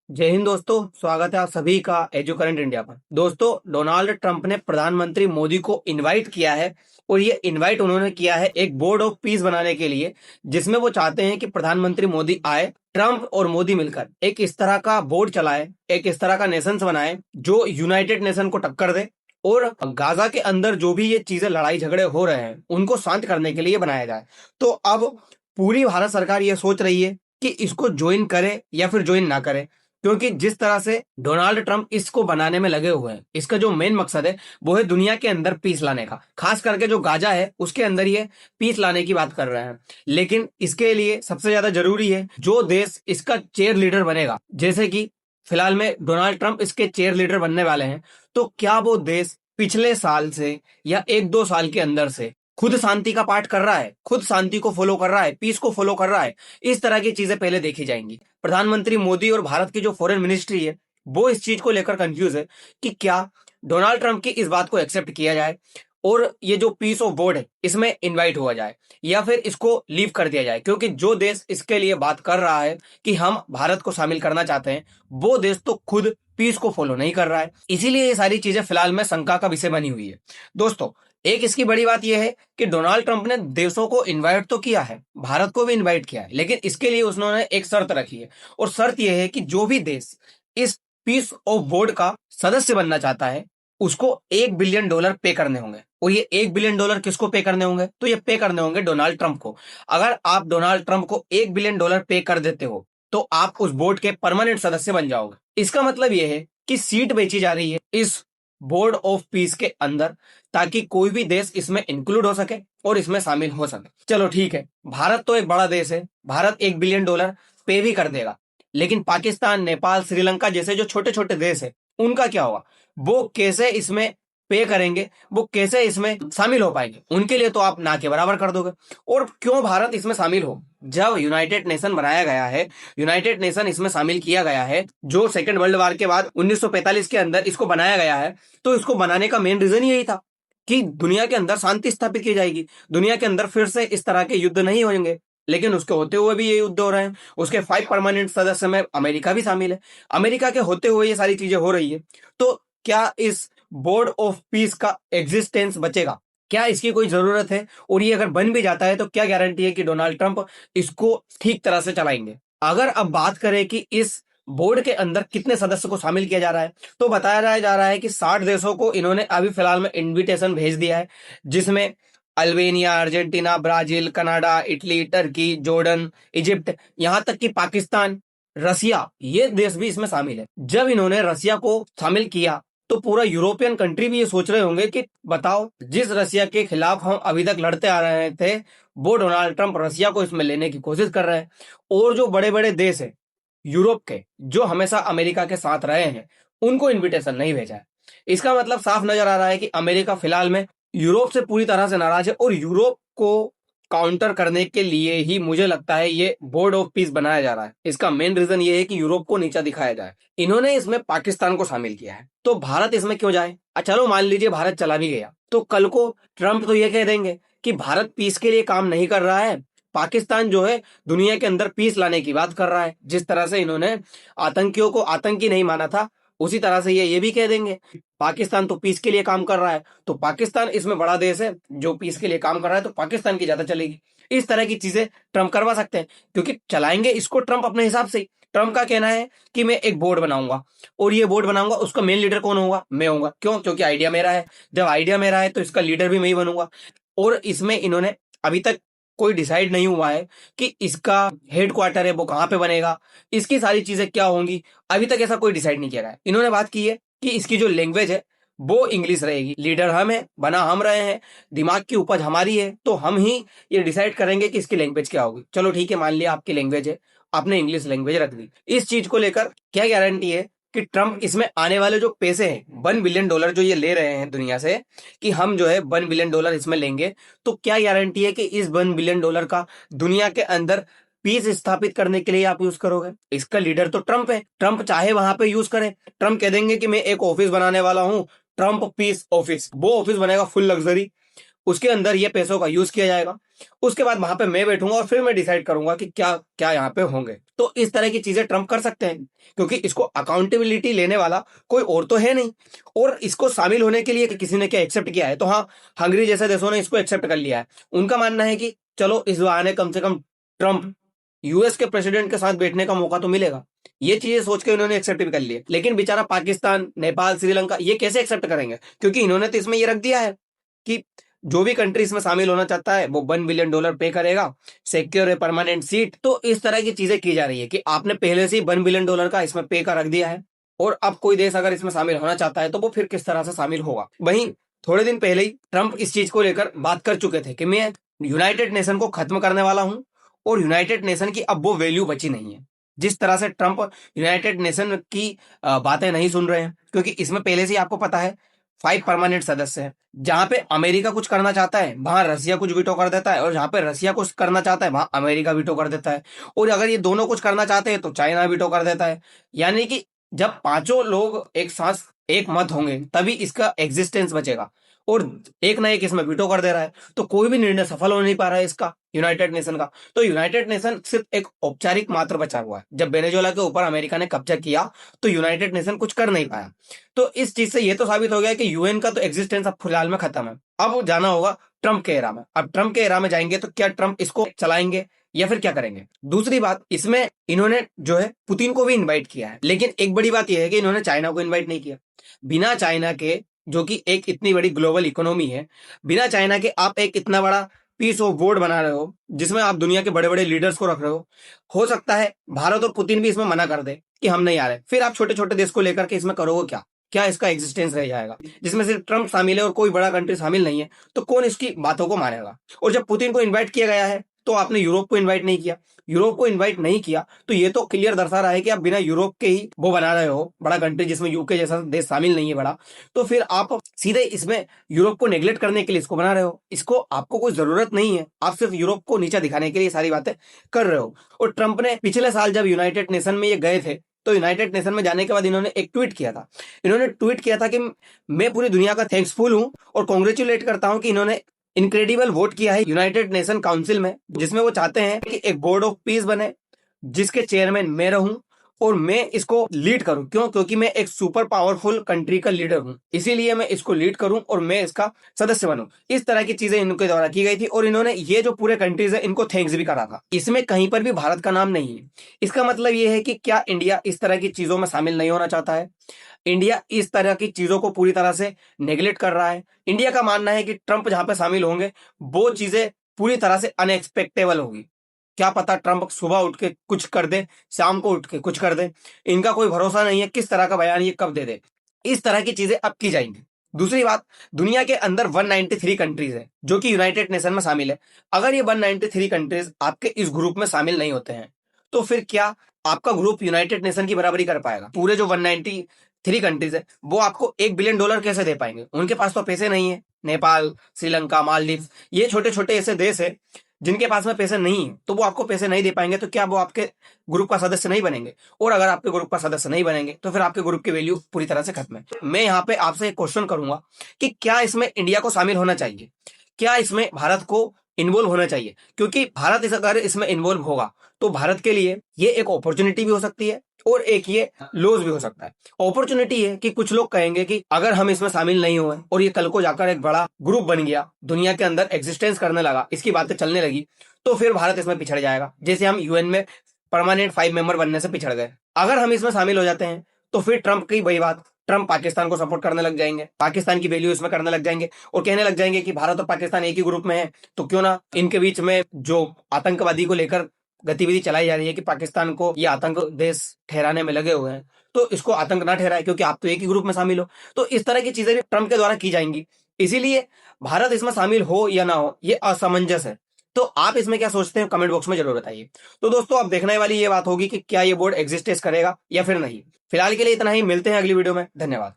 जय हिंद दोस्तों। स्वागत है आप सभी का एजू करंट इंडिया पर। दोस्तों, डोनाल्ड ट्रंप ने प्रधानमंत्री मोदी को इनवाइट किया है और ये इनवाइट उन्होंने किया है एक बोर्ड ऑफ पीस बनाने के लिए, जिसमें वो चाहते हैं कि प्रधानमंत्री मोदी आए, ट्रंप और मोदी मिलकर एक इस तरह का बोर्ड चलाए, एक इस तरह का नेशंस बनाए जो यूनाइटेड नेशन को टक्कर दे और गाजा के अंदर जो भी ये चीजें लड़ाई झगड़े हो रहे हैं उनको शांत करने के लिए बनाया जाए। तो अब पूरी भारत सरकार ये सोच रही है कि इसको ज्वाइन करे या फिर ज्वाइन ना करे, क्योंकि जिस तरह से डोनाल्ड ट्रंप इसको बनाने में लगे हुए हैं, इसका जो मेन मकसद है वो है दुनिया के अंदर पीस लाने का। खास करके जो गाजा है उसके अंदर ये पीस लाने की बात कर रहे हैं। लेकिन इसके लिए सबसे ज्यादा जरूरी है जो देश इसका चेयर लीडर बनेगा, जैसे कि फिलहाल में डोनाल्ड ट्रंप इसके चेयर लीडर बनने वाले हैं। तो क्या वो देश पिछले साल से या एक दो साल के अंदर से खुद शांति का पाठ कर रहा है, खुद शांति को फॉलो कर रहा है, पीस को फॉलो कर रहा है? इस तरह की चीजें पहले देखी जाएंगी। प्रधानमंत्री मोदी और भारत की जो फॉरेन मिनिस्ट्री है वो इस चीज को लेकर कंफ्यूज है कि क्या डोनाल्ड ट्रंप की इस बात को एक्सेप्ट किया जाए और ये जो पीस ऑफ बोर्ड है इसमें इनवाइट हुआ जाए या फिर इसको लीव कर दिया जाए। क्योंकि जो देश इसके लिए बात कर रहा है कि हम भारत को शामिल करना चाहते हैं, वो देश तो खुद पीस को फॉलो नहीं कर रहा है। इसीलिए ये सारी चीजें फिलहाल में शंका का विषय बनी हुई है। दोस्तों, एक इसकी बड़ी बात यह है कि डोनाल्ड ट्रंप ने देशों को इनवाइट तो किया है, भारत को भी इनवाइट किया है, लेकिन इसके लिए उसने एक शर्त रखी है। और शर्त यह है कि जो भी देश इस पीस ऑफ बोर्ड का सदस्य बनना चाहता है उसको $1 बिलियन पे करने होंगे। और ये $1 बिलियन किसको पे करने होंगे? तो ये पे करने होंगे डोनाल्ड ट्रंप को। अगर आप डोनाल्ड ट्रंप को $1 बिलियन पे कर देते हो तो आप उस बोर्ड के परमानेंट सदस्य बन जाओगे। इसका मतलब यह है कि सीट बेची जा रही है इस बोर्ड ऑफ पीस के अंदर, ताकि कोई भी देश इसमें इंक्लूड हो सके और इसमें शामिल हो सके। चलो ठीक है, भारत तो एक बड़ा देश है, भारत $1 बिलियन पे भी कर देगा। लेकिन पाकिस्तान, नेपाल, श्रीलंका जैसे जो छोटे छोटे देश है उनका क्या होगा? वो कैसे इसमें पे करेंगे? वो कैसे इसमें शामिल हो पाएंगे? उनके लिए तो आप ना के बराबर कर दोगे। और क्यों भारत इसमें शामिल हो? जब यूनाइटेड नेशन बनाया गया है, यूनाइटेड नेशन इसमें शामिल किया गया है, जो सेकेंड वर्ल्ड वॉर के बाद 1945 के अंदर इसको बनाया गया है, तो इसको बनाने का मेन रीजन यही था कि दुनिया के अंदर शांति स्थापित की जाएगी, दुनिया के अंदर फिर से इस तरह के युद्ध नहीं होंगे। लेकिन उसके होते हुए भी ये युद्ध हो रहे हैं। उसके 5 परमानेंट सदस्य में अमेरिका भी शामिल है। अमेरिका के होते हुए ये सारी चीजें हो रही है। तो क्या इस बोर्ड ऑफ पीस का एग्जिस्टेंस बचेगा? क्या इसकी कोई जरूरत है? और ये अगर बन भी जाता है तो क्या गारंटी है कि डोनाल्ड ट्रंप इसको ठीक तरह से चलाएंगे? अगर अब बात करें कि इस बोर्ड के अंदर कितने सदस्य को शामिल किया जा रहा है, तो बताया जा रहा है कि 60 देशों को इन्होंने अभी फिलहाल में इनविटेशन भेज दिया है, जिसमें Albania, Argentina, Brazil, Canada, Italy, Turkey, Jordan, Egypt, यहां तक कि पाकिस्तान, रसिया, ये देश भी इसमें शामिल है। जब इन्होंने रसिया को शामिल किया तो पूरा यूरोपियन कंट्री भी ये सोच रहे होंगे कि बताओ, जिस रसिया के खिलाफ हम अभी तक लड़ते आ रहे थे, वो डोनाल्ड ट्रंप रसिया को इसमें लेने की कोशिश कर रहे हैं। और जो बड़े बड़े देश है यूरोप के, जो हमेशा अमेरिका के साथ रहे हैं, उनको इनविटेशन नहीं भेजा है। इसका मतलब साफ नजर आ रहा है कि अमेरिका फिलहाल में यूरोप से पूरी तरह से नाराज है। और यूरोप को काउंटर करने के लिए ही मुझे लगता है ये बोर्ड ऑफ पीस बनाया जा रहा है। इसका मेन रीजन ये है कि यूरोप को नीचा दिखाया जाए। इन्होंने इसमें पाकिस्तान को शामिल किया है, तो भारत इसमें क्यों जाए? चलो मान लीजिए भारत चला भी गया, तो कल को ट्रंप तो ये कह देंगे कि भारत पीस के लिए काम नहीं कर रहा है, पाकिस्तान जो है दुनिया के अंदर पीस लाने की बात कर रहा है। जिस तरह से इन्होंने आतंकियों को आतंकी नहीं माना था, उसी तरह से ये भी कह देंगे पाकिस्तान तो पीस के लिए काम कर रहा है, तो पाकिस्तान इसमें बड़ा देश है जो पीस के लिए काम कर रहा है, तो पाकिस्तान की ज्यादा चलेगी। इस तरह की चीजें ट्रंप करवा सकते हैं, क्योंकि चलाएंगे इसको ट्रंप अपने हिसाब से ही। ट्रंप का कहना है कि मैं एक बोर्ड बनाऊंगा और ये बोर्ड बनाऊंगा, उसका मेन लीडर कौन होगा? मैं होऊंगा। क्यों? क्योंकि आइडिया मेरा है। जब आइडिया मेरा है तो इसका लीडर भी मैं ही बनूंगा। और इसमें इन्होंने अभी तक कोई डिसाइड नहीं हुआ है कि इसका हेड क्वार्टर है वो कहाँ पे बनेगा, इसकी सारी चीजें क्या होंगी, अभी तक ऐसा कोई डिसाइड नहीं किया गया है। इन्होंने बात की है कि इसकी जो लैंग्वेज है वो इंग्लिश रहेगी। लीडर हम है, बना हम रहे हैं, दिमाग की उपज हमारी है, तो हम ही ये डिसाइड करेंगे कि इसकी लैंग्वेज क्या होगी। चलो ठीक है, मान लिया आपकी लैंग्वेज है, आपने इंग्लिश लैंग्वेज रख दी। इस चीज को लेकर क्या गारंटी है कि ट्रंप इसमें आने वाले जो पैसे हैं $1 बिलियन जो ये ले रहे हैं दुनिया से, कि हम जो है $1 बिलियन इसमें लेंगे, तो क्या गारंटी है कि इस $1 बिलियन का दुनिया के अंदर पीस स्थापित करने के लिए आप यूज करोगे? इसका लीडर तो ट्रंप है। ट्रंप चाहे वहां पे यूज करे, ट्रंप कह देंगे कि मैं एक ऑफिस बनाने वाला हूं, ट्रंप पीस ऑफिस। वो ऑफिस बनेगा फुल लग्जरी, उसके अंदर ये पैसों का यूज किया जाएगा। उसके बाद वहां पे मैं बैठूंगा और फिर मैं डिसाइड करूंगा कि क्या क्या यहाँ पे होंगे। तो इस तरह की चीजें ट्रम्प कर सकते हैं, क्योंकि इसको अकाउंटेबिलिटी लेने वाला कोई और तो है नहीं। और इसको शामिल होने के लिए किसी ने क्या एक्सेप्ट किया है, तो हाँ, हंगरी जैसे देशों ने इसको एक्सेप्ट कर लिया है। उनका मानना है कि चलो इस बहाने कम से कम ट्रम्प यूएस के प्रेसिडेंट के साथ बैठने का मौका तो मिलेगा। ये चीजें सोच के उन्होंने एक्सेप्ट भी कर लिए। लेकिन बेचारा पाकिस्तान, नेपाल, श्रीलंका ये कैसे एक्सेप्ट करेंगे, क्योंकि इन्होंने तो इसमें ये रख दिया है कि जो भी कंट्री इसमें शामिल होना चाहता है वो $1 बिलियन पे करेगा, सिक्योर है परमानेंट सीट। तो इस तरह की चीजें की जा रही है कि आपने पहले से ही $1 बिलियन का इसमें पे का रख दिया है, और अब कोई देश अगर इसमें शामिल होना चाहता है तो वो फिर किस तरह से शामिल होगा। वहीं थोड़े दिन पहले ही ट्रंप इस चीज को लेकर बात कर चुके थे कि मैं यूनाइटेड नेशन को खत्म करने वाला हूं, और यूनाइटेड नेशन की अब वो वैल्यू बची नहीं है। जिस तरह से ट्रंप यूनाइटेड नेशन की बातें नहीं सुन रहे हैं, क्योंकि इसमें पहले से ही आपको पता है 5 परमानेंट सदस्य हैं। जहां पे अमेरिका कुछ करना चाहता है वहां रसिया कुछ वीटो कर देता है, और जहां पे रसिया कुछ करना चाहता है वहां अमेरिका वीटो कर देता है, और अगर ये दोनों कुछ करना चाहते हैं तो चाइना वीटो कर देता है। यानी कि जब पांचों लोग एक साथ एक मत होंगे तभी इसका एग्जिस्टेंस बचेगा, और एक ना एक इसमें वीटो कर दे रहा है, तो कोई भी निर्णय सफल हो नहीं पा रहा है इसका, यूनाइटेड नेशन का। तो यूनाइटेड नेशन सिर्फ एक औपचारिक मात्र बचा हुआ है। जब वेनेजुएला के ऊपर अमेरिका ने कब्जा किया तो यूनाइटेड नेशन कुछ कर नहीं पाया। तो इस चीज से ये तो साबित हो गया कि यूएन का तो एग्जिस्टेंस अब फिलहाल में खत्म है। अब जाना होगा ट्रंप के एरा में। अब ट्रंप के एरा में जाएंगे तो क्या ट्रंप इसको चलाएंगे या फिर क्या करेंगे। दूसरी बात, इसमें इन्होंने जो है पुतिन को भी इनवाइट किया है, लेकिन एक बड़ी बात यह है कि इन्होंने चाइना को इनवाइट नहीं किया। बिना चाइना के, जो कि एक इतनी बड़ी ग्लोबल इकोनॉमी है, बिना चाइना के आप एक इतना बड़ा पीस ऑफ बोर्ड बना रहे हो जिसमें आप दुनिया के बड़े बड़े लीडर्स को रख रहे हो सकता है भारत और पुतिन भी इसमें मना कर दे कि हम नहीं आ रहे, फिर आप छोटे छोटे देश को लेकर के इसमें करोगे क्या, क्या इसका एग्जिस्टेंस रह जाएगा। जिसमें सिर्फ ट्रंप शामिल है और कोई बड़ा कंट्री शामिल नहीं है, तो कौन इसकी बातों को मानेगा। और जब पुतिन को इन्वाइट किया गया है तो आपने यूरोप को इन्वाइट नहीं किया। यूरोप को इन्वाइट नहीं किया तो ये तो क्लियर दर्शा रहा है कि आप बिना यूरोप के ही वो बना रहे हो बड़ा कंट्री, जिसमें यूके जैसा देश शामिल नहीं है बड़ा। तो फिर आप सीधे इसमें यूरोप को नेग्लेक्ट करने के लिए इसको बना रहे हो। इसको आपको कोई जरूरत नहीं है, आप सिर्फ यूरोप को नीचा दिखाने के लिए सारी बातें कर रहे हो। और ट्रंप ने पिछले साल जब यूनाइटेड नेशन में ये गए थे, तो यूनाइटेड नेशन में जाने के बाद इन्होंने एक ट्वीट किया था। इन्होंने ट्वीट किया था कि मैं पूरी दुनिया का थैंक्सफुल हूं और कॉन्ग्रेचुलेट करता हूं कि इन्होंने इनक्रेडिबल वोट किया है यूनाइटेड नेशन काउंसिल में, जिसमें वो चाहते हैं कि एक बोर्ड ऑफ पीस बने जिसके चेयरमैन मैं रहूं और मैं इसको लीड करूं। क्यों? क्योंकि मैं एक सुपर पावरफुल कंट्री का लीडर हूं, इसीलिए मैं इसको लीड करूं और मैं इसका सदस्य बनूं। इस तरह की चीजें इनके द्वारा की गई थी, और इन्होंने ये जो पूरे कंट्रीज है इनको थैंक्स भी करा था। इसमें कहीं पर भी भारत का नाम नहीं है। इसका मतलब ये है कि क्या इंडिया इस तरह की चीजों में शामिल नहीं होना चाहता है? इंडिया इस तरह की चीजों को पूरी तरह से नेग्लेक्ट कर रहा है। इंडिया का मानना है कि ट्रंप जहां पे शामिल होंगे वो चीजें पूरी तरह से अनएक्सपेक्टेबल होगी। क्या पता ट्रंप सुबह उठ के कुछ कर दे, शाम को उठ के कुछ कर दे। इनका कोई भरोसा नहीं है किस तरह का बयान ये कब दे दे। इस तरह की चीजें अब की जाएंगी। दूसरी बात, दुनिया के अंदर 193 कंट्रीज है जो कि यूनाइटेड नेशन में शामिल है। अगर ये 193 कंट्रीज आपके इस ग्रुप में शामिल नहीं होते हैं तो फिर क्या आपका ग्रुप यूनाइटेड नेशन की बराबरी कर पाएगा? पूरे जो 193 कंट्रीज है वो आपको $1 बिलियन कैसे दे पाएंगे? उनके पास तो पैसे नहीं है। नेपाल, श्रीलंका, मालदीव, ये छोटे छोटे ऐसे देश है जिनके पास में पैसे नहीं है, तो वो आपको पैसे नहीं दे पाएंगे। तो क्या वो आपके ग्रुप का सदस्य नहीं बनेंगे? और अगर आपके ग्रुप का सदस्य नहीं बनेंगे तो फिर आपके ग्रुप की वैल्यू पूरी तरह से खत्म है। मैं यहाँ पे आपसे एक क्वेश्चन करूंगा कि क्या इसमें इंडिया को शामिल होना चाहिए? क्या इसमें भारत को इन्वॉल्व होना चाहिए? क्योंकि भारत अगर इसमें इन्वॉल्व होगा तो भारत के लिए ये एक अपॉर्चुनिटी भी हो सकती है और एक ये लॉस भी हो सकता है। अपॉर्चुनिटी है कि कुछ लोग कहेंगे कि अगर हम इसमें शामिल नहीं हुए और ये कल को जाकर एक बड़ा ग्रुप बन गया, दुनिया के अंदर एग्जिस्टेंस करने लगा, इसकी बातें चलने लगी, तो फिर भारत इसमें पिछड़ जाएगा, जैसे हम यूएन में परमानेंट 5 मेंबर बनने से पिछड़ गए। अगर हम इसमें शामिल हो जाते हैं तो फिर ट्रंप की वही बात, ट्रंप पाकिस्तान को सपोर्ट करने लग जाएंगे, पाकिस्तान की वैल्यू इसमें करने लग जाएंगे और कहने लग जाएंगे कि भारत और पाकिस्तान एक ही ग्रुप में है, तो क्यों ना इनके बीच में जो आतंकवादी को लेकर गतिविधि चलाई जा रही है कि पाकिस्तान को ये आतंक देश ठहराने में लगे हुए हैं, तो इसको आतंक ना ठहराए क्योंकि आप तो एक ही ग्रुप में शामिल हो। तो इस तरह की चीजें भी ट्रंप के द्वारा की जाएंगी। इसीलिए भारत इसमें शामिल हो या ना हो ये असमंजस है। तो आप इसमें क्या सोचते हैं कमेंट बॉक्स में जरूर बताइए। तो दोस्तों अब देखने वाली ये बात होगी कि क्या ये बोर्ड एग्जिस्टेंस करेगा या फिर नहीं। फिलहाल के लिए इतना ही, मिलते हैं अगली वीडियो में। धन्यवाद।